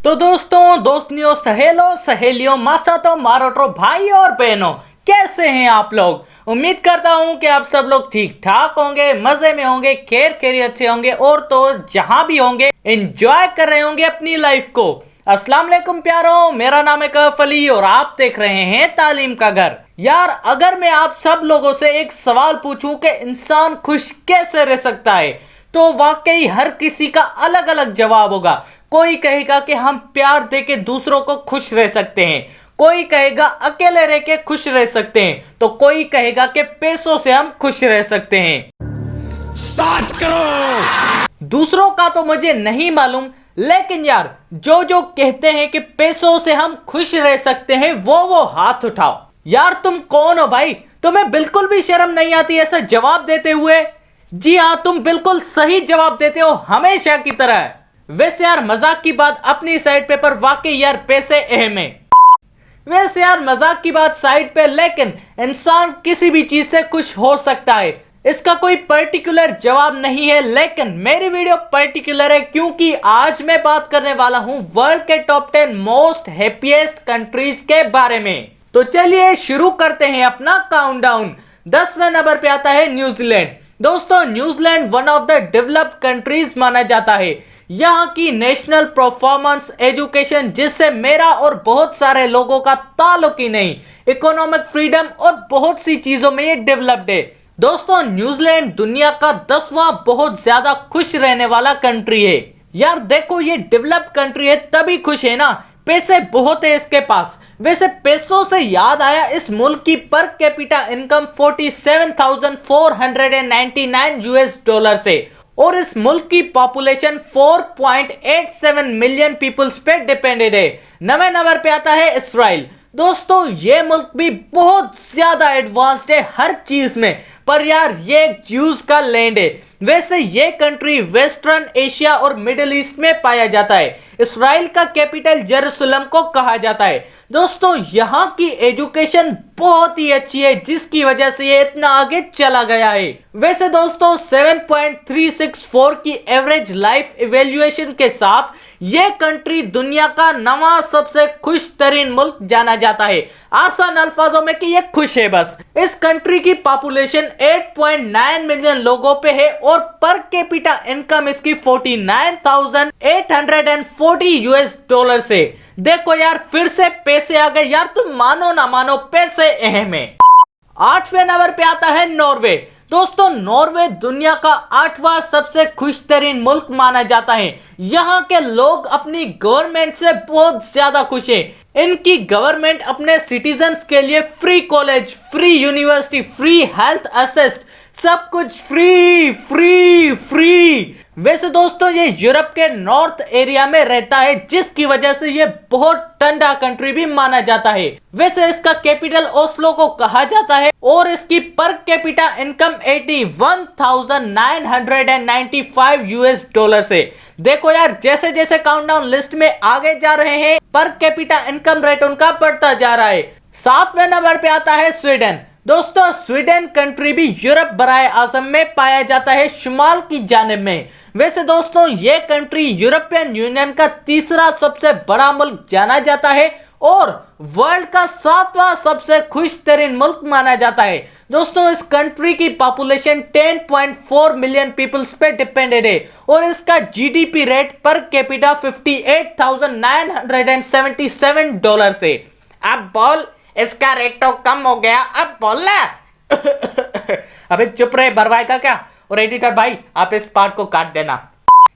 तो दोस्तों, दोस्तियों, सहेलों, सहेलियों, मासातों, मारोटो, भाई और बहनों, कैसे हैं आप लोग। उम्मीद करता हूं कि आप सब लोग ठीक ठाक होंगे, मजे में होंगे, खैर खैरियत से होंगे और तो जहां भी होंगे एंजॉय कर रहे होंगे अपनी लाइफ को। अस्सलाम वालेकुम प्यारो, मेरा नाम है कैफ अली और आप देख रहे हैं तालीम का घर। यार, अगर मैं आप सब लोगों से एक सवाल पूछूं कि इंसान खुश कैसे रह सकता है, तो वाकई हर किसी का अलग अलग जवाब होगा। कोई कहेगा कि हम प्यार देके दूसरों को खुश रह सकते हैं, कोई कहेगा अकेले रह के खुश रह सकते हैं, तो कोई कहेगा कि पैसों से हम खुश रह सकते हैं। स्टार्ट करो। दूसरों का तो मुझे नहीं मालूम, लेकिन यार जो कहते हैं कि पैसों से हम खुश रह सकते हैं वो हाथ उठाओ। यार तुम कौन हो भाई, तुम्हें बिल्कुल भी शर्म नहीं आती ऐसा जवाब देते हुए। जी हाँ, तुम बिल्कुल सही जवाब देते हो, हमेशा की तरह। वैसे यार मजाक की बात अपनी साइड पे, पर वाकई यार पैसे अहम है। वैसे यार मजाक की बात साइड पे, लेकिन इंसान किसी भी चीज से खुश हो सकता है, इसका कोई पर्टिकुलर जवाब नहीं है। लेकिन मेरी वीडियो पर्टिकुलर है क्योंकि आज मैं बात करने वाला हूं वर्ल्ड के टॉप 10 मोस्ट हैप्पीएस्ट कंट्रीज के बारे में। तो चलिए शुरू करते हैं अपना काउंटडाउन। 10वें नंबर पे आता है न्यूजीलैंड। दोस्तों, New Zealand one of the developed countries माना जाता है। यहाँ की नेशनल परफॉर्मेंस एजुकेशन, जिससे मेरा और बहुत सारे लोगों का ताल्लुक ही नहीं, इकोनॉमिक फ्रीडम और बहुत सी चीजों में ये डेवलप्ड है। दोस्तों, न्यूजीलैंड दुनिया का 10वां बहुत ज्यादा खुश रहने वाला कंट्री है। यार देखो, ये डेवलप्ड कंट्री है तभी खुश है ना, पैसे बहुत है इसके पास। वैसे पैसों से याद आया, इस मुल्क की per capita income 47,499 US dollar से, और इस मुल्क की पॉपुलेशन 4.87 मिलियन पीपल्स पे डिपेंडेड है। 9वें नंबर पे आता है इजराइल। दोस्तों, ये मुल्क भी बहुत ज्यादा एडवांस्ड है हर चीज में, पर यार ये ज्यूज का लैंड है। वैसे ये कंट्री वेस्टर्न एशिया और मिडिल ईस्ट में पाया जाता है। इजराइल का कैपिटल जेरूसलम को कहा जाता है। दोस्तों, यहाँ की एजुकेशन बहुत ही अच्छी है, जिसकी वजह से ये इतना आगे चला गया है। वैसे दोस्तों, 7.364 की एवरेज लाइफ इवेल्युएशन के साथ ये कंट्री दुनिया का 9वां सबसे खुश तरीन मुल्क जाना जाता है। आसान अल्फाजों में कि ये खुश है बस। इस कंट्री की पॉपुलेशन 8.9 मिलियन लोगों पे है और पर कैपिटा इनकम इसकी 49,840 यूएस डॉलर से। देखो यार, फिर से पैसे आ गए। यार तुम मानो ना मानो, पैसे अहम है। 8वें नंबर पे आता है नॉर्वे। दोस्तों, नॉर्वे दुनिया का 8वां सबसे खुश तरीन मुल्क माना जाता है। यहाँ के लोग अपनी गवर्नमेंट से बहुत ज्यादा खुश हैं। इनकी गवर्नमेंट अपने सिटीजन्स के लिए free college, free university, free health assist, सब कुछ फ्री फ्री फ्री। वैसे दोस्तों, ये यूरोप के नॉर्थ एरिया में रहता है, जिसकी वजह से ये बहुत ठंडा कंट्री भी माना जाता है। वैसे इसका कैपिटल ओस्लो को कहा जाता है और इसकी per capita income 81,995 US dollar से। देखो यार, जैसे जैसे काउंटडाउन लिस्ट में आगे जा रहे हैं, पर कैपिटा इनकम रेट उनका बढ़ता जा रहा है। 7वें नंबर पे आता है स्वीडन। दोस्तों, स्वीडन कंट्री भी यूरोप बराए आजम में पाया जाता है, शुमाल की जानिब में। वैसे दोस्तों, ये कंट्री यूरोपियन यूनियन का तीसरा सबसे बड़ा मुल्क जाना जाता है और वर्ल्ड का 7वां सबसे खुश तरीन मुल्क माना जाता है। दोस्तों, इस कंट्री की पॉपुलेशन 10.4 मिलियन पीपल्स पे डिपेंडेड है और इसका GDP rate per capita 58,977 dollar से। अब बोल, इसका रेट तो कम हो गया, अब बोलना। अबे चुप रहे, बरवाएगा क्या। और एडिटर भाई, आप इस पार्ट को काट देना।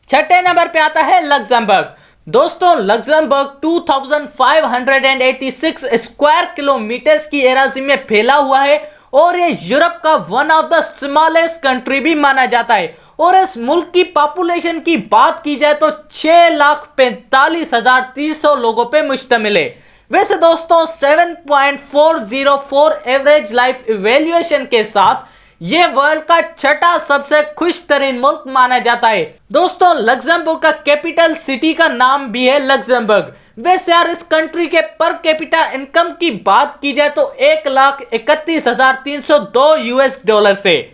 6ठे नंबर पे आता है लग्जमबर्ग। दोस्तों, लग्जमबर्ग 2586 स्क्वायर किलोमीटर्स की एराजी में फैला हुआ है और ये यूरोप का one of the smallest country भी माना जाता है। और इस मुल्क की पॉपुलेशन की बात की जाए तो 6,45,300 लोगों पे मुश्तमिल है। वैसे दोस्तों, 7.404 एवरेज लाइफ इवेल्युएशन के साथ ये वर्ल्ड का 6ठा सबसे खुश तरीन मुल्क माना जाता है। दोस्तों, लग्जमबर्ग का कैपिटल सिटी का नाम भी है लग्जमबर्ग। वैसे यार, इस कंट्री के पर कैपिटा इनकम की बात की जाए तो 1,31,302 यूएस डॉलर से।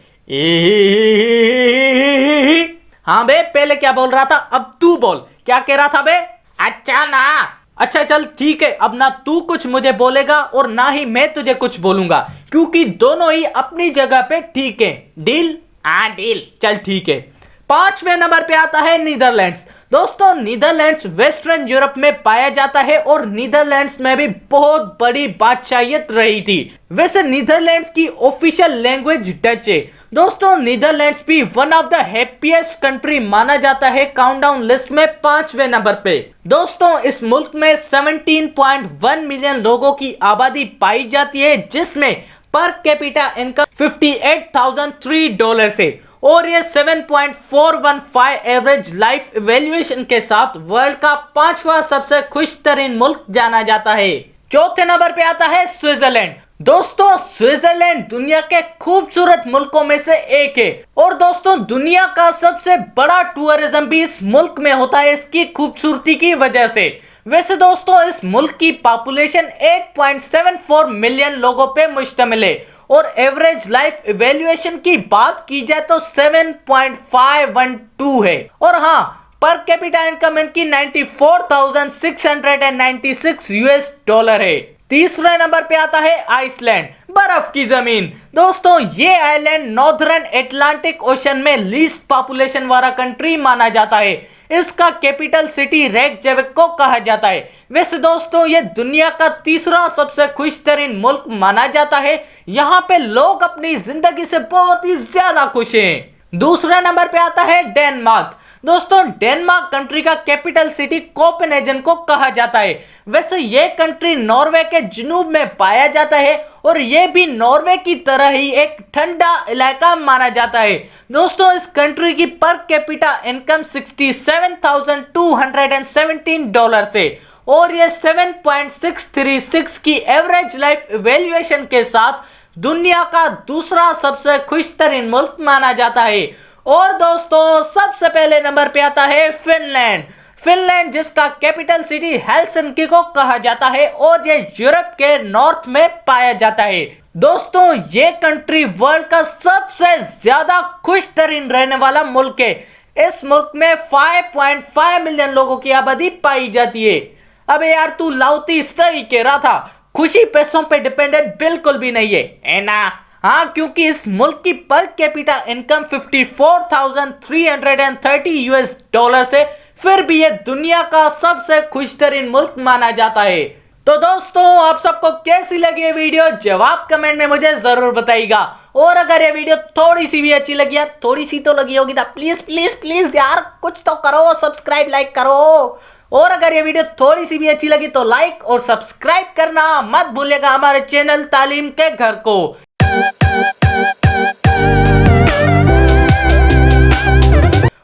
हाँ बे, पहले क्या बोल रहा था, अब तू बोल, क्या कह रहा था बे। अच्छा ना। अच्छा चल ठीक है, अब ना तू कुछ मुझे बोलेगा और ना ही मैं तुझे कुछ बोलूंगा, क्योंकि दोनों ही अपनी जगह पे ठीक है। डील? हाँ डील। चल ठीक है। 5वें नंबर पे आता है नीदरलैंड्स। दोस्तों नीदरलैंड्स वेस्टर्न यूरोप में पाया जाता है और नीदरलैंड्स में भी बहुत बड़ी बादशाहियत रही थी। वैसे नीदरलैंड्स की ऑफिशियल लैंग्वेज डच है। दोस्तों नीदरलैंड्स भी one of the happiest country माना जाता है काउंटडाउन लिस्ट में 5वें नंबर पे। दोस्तों इस मुल्क में 17.1 मिलियन लोगों की आबादी पाई जाती है, जिसमें पर कैपिटा इनकम $58,003 है और ये 7.415 एवरेज लाइफ इवैल्यूएशन के साथ वर्ल्ड का 5वां सबसे खुश तरीन मुल्क जाना जाता है। चौथे नंबर पे आता है स्विट्जरलैंड। दोस्तों स्विट्जरलैंड दुनिया के खूबसूरत मुल्कों में से एक है और दोस्तों दुनिया का सबसे बड़ा टूरिज्म भी इस मुल्क में होता है इसकी खूबसूरती की वजह से। वैसे दोस्तों इस मुल्क की पॉपुलेशन 8.74 मिलियन लोगों पे मुश्तमिल है और एवरेज लाइफ इवैल्यूएशन की बात की जाए तो 7.512 है और हाँ पर कैपिटा इनकम इनकी $94,696 है। तीसरे नंबर पे आता है आइसलैंड, बर्फ की जमीन। दोस्तों ये आइलैंड नॉर्दर्न एटलांटिक ओशन में लीस्ट पॉपुलेशन वाला कंट्री माना जाता है। इसका कैपिटल सिटी रेकजाविक को कहा जाता है। वैसे दोस्तों ये दुनिया का तीसरा सबसे खुश तरीन मुल्क माना जाता है। यहाँ पे लोग अपनी जिंदगी से बहुत ही ज्यादा खुश हैं। दूसरे नंबर पे आता है डेनमार्क। दोस्तों डेनमार्क कंट्री का कैपिटल सिटी कोपेनहेगन को कहा जाता है। वैसे ये कंट्री नॉर्वे के जनूब में पाया जाता है और ये भी नॉर्वे की तरह ही एक ठंडा इलाका माना जाता है। दोस्तों इस कंट्री की पर कैपिटा इनकम $67,217 है और ये 7.636 की एवरेज लाइफ इवैल्यूएशन के साथ दुनिया का दूसरा सबसे खुश तरीन मुल्क माना जाता है। और दोस्तों सबसे पहले नंबर पे आता है फिनलैंड। फिनलैंड जिसका कैपिटल सिटी हेलसिंकी को कहा जाता है और ये यूरोप के नॉर्थ में पाया जाता है। दोस्तों ये कंट्री वर्ल्ड का सबसे ज्यादा खुश तरीन रहने वाला मुल्क है। इस मुल्क में 5.5 मिलियन लोगों की आबादी पाई जाती है। अबे यार तू लाउती सही कह रहा था, खुशी पैसों पे डिपेंडेंट बिल्कुल भी नहीं है ना। हाँ क्योंकि इस मुल्क की पर कैपिटा इनकम $54,330 है, फिर भी ये दुनिया का सबसे खुश तरीन मुल्क माना जाता है। तो दोस्तों आप सबको कैसी लगी ये वीडियो जवाब कमेंट में मुझे जरूर बताइएगा। और अगर ये वीडियो थोड़ी सी भी अच्छी लगी है, थोड़ी सी तो लगी होगी ना, प्लीज प्लीज प्लीज यार कुछ तो करो, सब्सक्राइब लाइक करो। और अगर ये वीडियो थोड़ी सी भी अच्छी लगी तो लाइक और सब्सक्राइब करना मत भूलिएगा हमारे चैनल तालीम के घर को।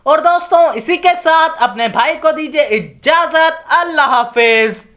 और दोस्तों इसी के साथ अपने भाई को दीजिए इजाजत। अल्लाह हाफिज।